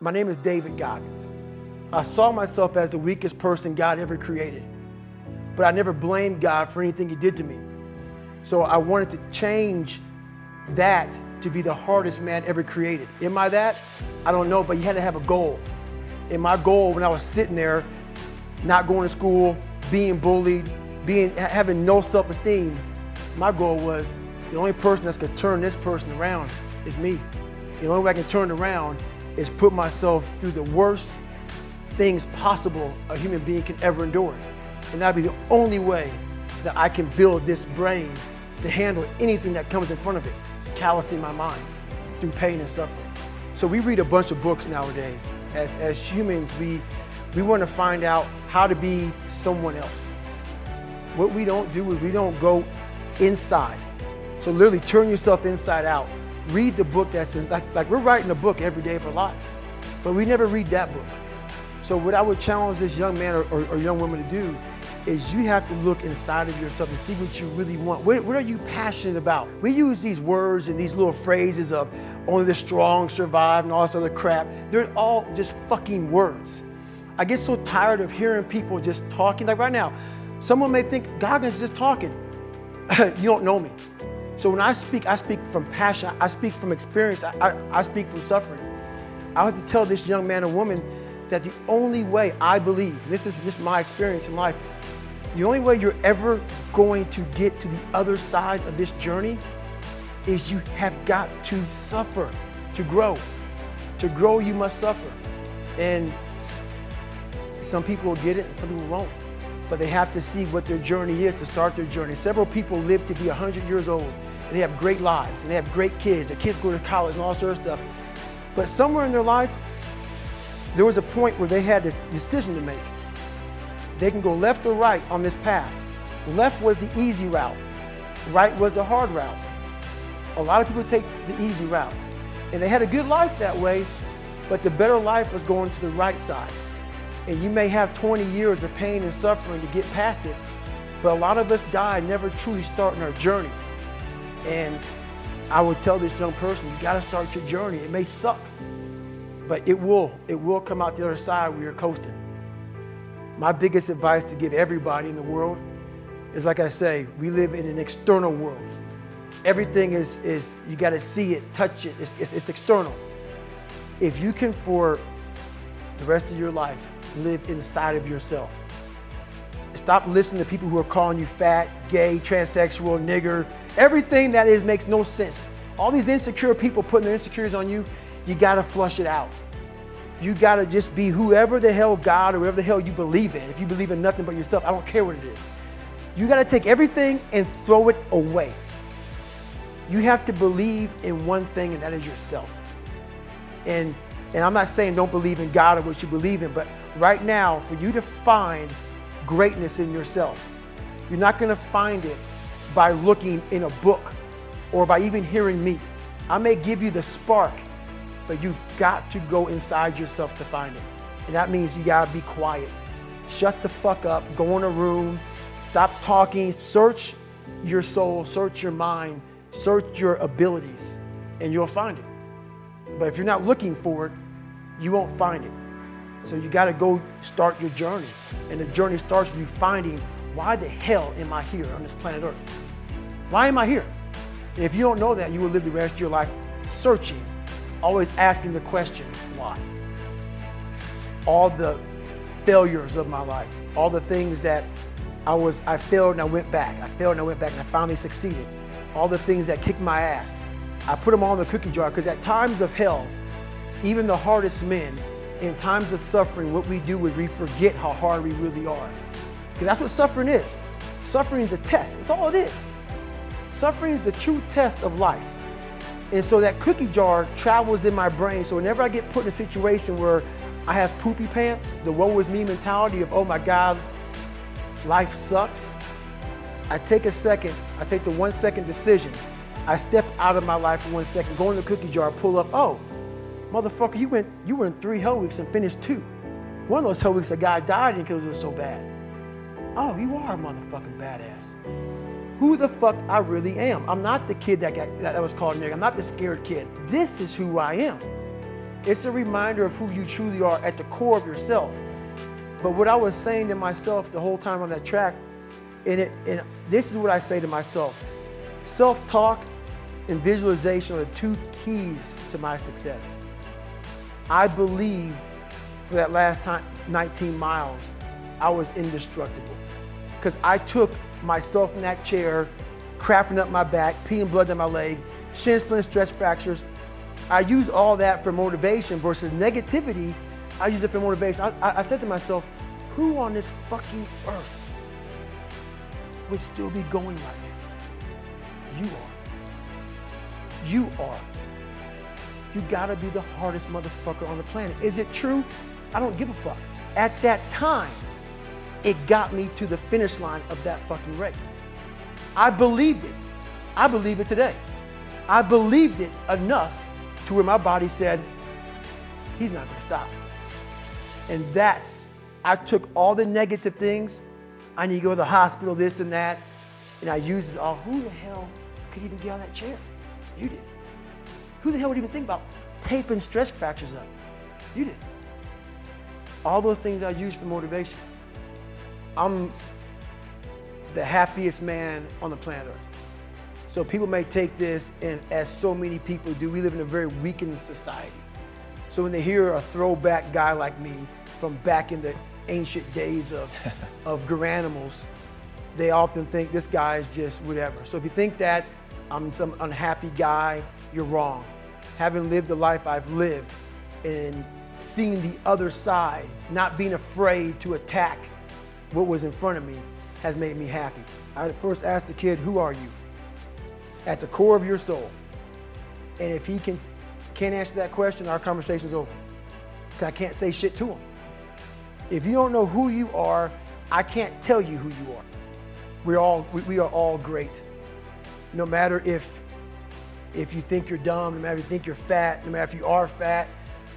My name is David Goggins. I saw myself as the weakest person God ever created, but I never blamed God for anything He did to me. So I wanted to change that to be the hardest man ever created. Am I that? I don't know, but you had to have a goal. And my goal when I was sitting there, not going to school, being bullied, having no self-esteem, my goal was the only person that's gonna turn this person around is me. The only way I can turn it around is put myself through the worst things possible a human being can ever endure. And that'd be the only way that I can build this brain to handle anything that comes in front of it, callousing my mind through pain and suffering. So we read a bunch of books nowadays. As humans, we want to find out how to be someone else. What we don't do is we don't go inside. So literally turn yourself inside out. Read the book that's like we're writing a book every day of our lives, but we never read that book. So what I would challenge this young man or young woman to do is you have to look inside of yourself and see what you really want. What are you passionate about? We use these words and these little phrases of only the strong survive and all this other crap. They're all just fucking words. I get so tired of hearing people just talking. Like right now, someone may think Goggins is just talking. You don't know me. So when I speak from passion, I speak from experience, I speak from suffering. I have to tell this young man or woman that the only way I believe, this is just my experience in life, the only way you're ever going to get to the other side of this journey is you have got to suffer to grow. To grow, you must suffer. And some people will get it and some people won't. But they have to see what their journey is to start their journey. Several people live to be 100 years old and they have great lives and they have great kids. Their kids go to college and all sort of stuff. But somewhere in their life, there was a point where they had a decision to make. They can go left or right on this path. Left was the easy route. Right was the hard route. A lot of people take the easy route. And they had a good life that way, but the better life was going to the right side. And you may have 20 years of pain and suffering to get past it, but a lot of us die never truly starting our journey. And I would tell this young person, you gotta start your journey. It may suck, but it will come out the other side where you're coasting. My biggest advice to give everybody in the world is, like I say, we live in an external world. Everything is you gotta see it, touch it, it's external. If you can, for the rest of your life, live inside of yourself. Stop listening to people who are calling you fat, gay, transsexual, nigger. Everything that is makes no sense. All these insecure people putting their insecurities on you, you gotta flush it out. You gotta just be whoever the hell God or whatever the hell you believe in. If you believe in nothing but yourself, I don't care what it is. You gotta take everything and throw it away. You have to believe in one thing, and that is yourself. And I'm not saying don't believe in God or what you believe in, but right now, for you to find greatness in yourself, you're not gonna find it by looking in a book or by even hearing me. I may give you the spark, but you've got to go inside yourself to find it. And that means you gotta be quiet. Shut the fuck up, go in a room, stop talking, search your soul, search your mind, search your abilities, and you'll find it. But if you're not looking for it, you won't find it. So you gotta go start your journey. And the journey starts with you finding, why the hell am I here on this planet Earth? Why am I here? And if you don't know that, you will live the rest of your life searching, always asking the question, why? All the failures of my life, all the things that I failed and I went back. I failed and I went back and I finally succeeded. All the things that kicked my ass, I put them all in the cookie jar, because at times of hell, even the hardest men, in times of suffering, what we do is we forget how hard we really are. Because that's what suffering is. Suffering is a test, that's all it is. Suffering is the true test of life. And so that cookie jar travels in my brain, so whenever I get put in a situation where I have poopy pants, the woe is me mentality of, oh my God, life sucks, I take a second, I take the 1 second decision, I step out of my life for 1 second, go in the cookie jar, pull up, oh, motherfucker, you were in 3 hell weeks and finished 2. One of those hell weeks, a guy died because it was so bad. Oh, you are a motherfucking badass. Who the fuck I really am. I'm not the kid that was called nigger. I'm not the scared kid. This is who I am. It's a reminder of who you truly are at the core of yourself. But what I was saying to myself the whole time on that track, and this is what I say to myself: self-talk and visualization are the two keys to my success. I believed for that last 19 miles, I was indestructible. Because I took myself in that chair, crapping up my back, peeing blood down my leg, shin splints, stress fractures. I use all that for motivation versus negativity. I use it for motivation. I said to myself, who on this fucking earth would still be going right now? You are. You are. You gotta be the hardest motherfucker on the planet. Is it true? I don't give a fuck. At that time, it got me to the finish line of that fucking race. I believed it. I believe it today. I believed it enough to where my body said, he's not gonna stop. And I took all the negative things. I need to go to the hospital, this and that. And I used it all. Who the hell could even get on that chair? You did. Who the hell would even think about taping stress fractures up? You did. All those things I use for motivation. I'm the happiest man on the planet Earth. So people may take this, and as so many people do, we live in a very weakened society. So when they hear a throwback guy like me from back in the ancient days of Garanimals, they often think this guy is just whatever. So if you think that I'm some unhappy guy, you're wrong. Having lived the life I've lived and seeing the other side, not being afraid to attack what was in front of me, has made me happy. I first asked the kid, who are you? At the core of your soul. And if he can't answer that question, our conversation's over. Because I can't say shit to him. If you don't know who you are, I can't tell you who you are. We are all great. No matter if you think you're dumb, no matter if you think you're fat, no matter if you are fat,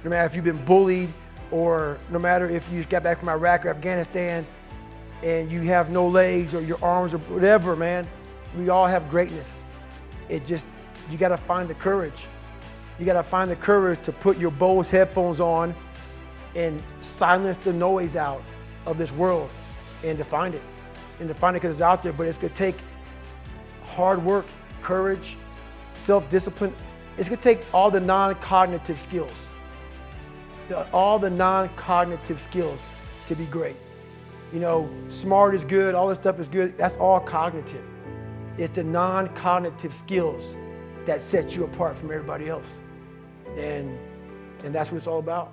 no matter if you've been bullied, or no matter if you just got back from Iraq or Afghanistan and you have no legs or your arms or whatever, man, we all have greatness. You gotta find the courage. You gotta find the courage to put your Bose headphones on and silence the noise out of this world and to find it. And to find it because it's out there, but it's gonna take hard work, courage, self-discipline. It's gonna take all the non-cognitive skills. All the non-cognitive skills to be great. You know, smart is good, all this stuff is good, that's all cognitive. It's the non-cognitive skills that set you apart from everybody else. And that's what it's all about.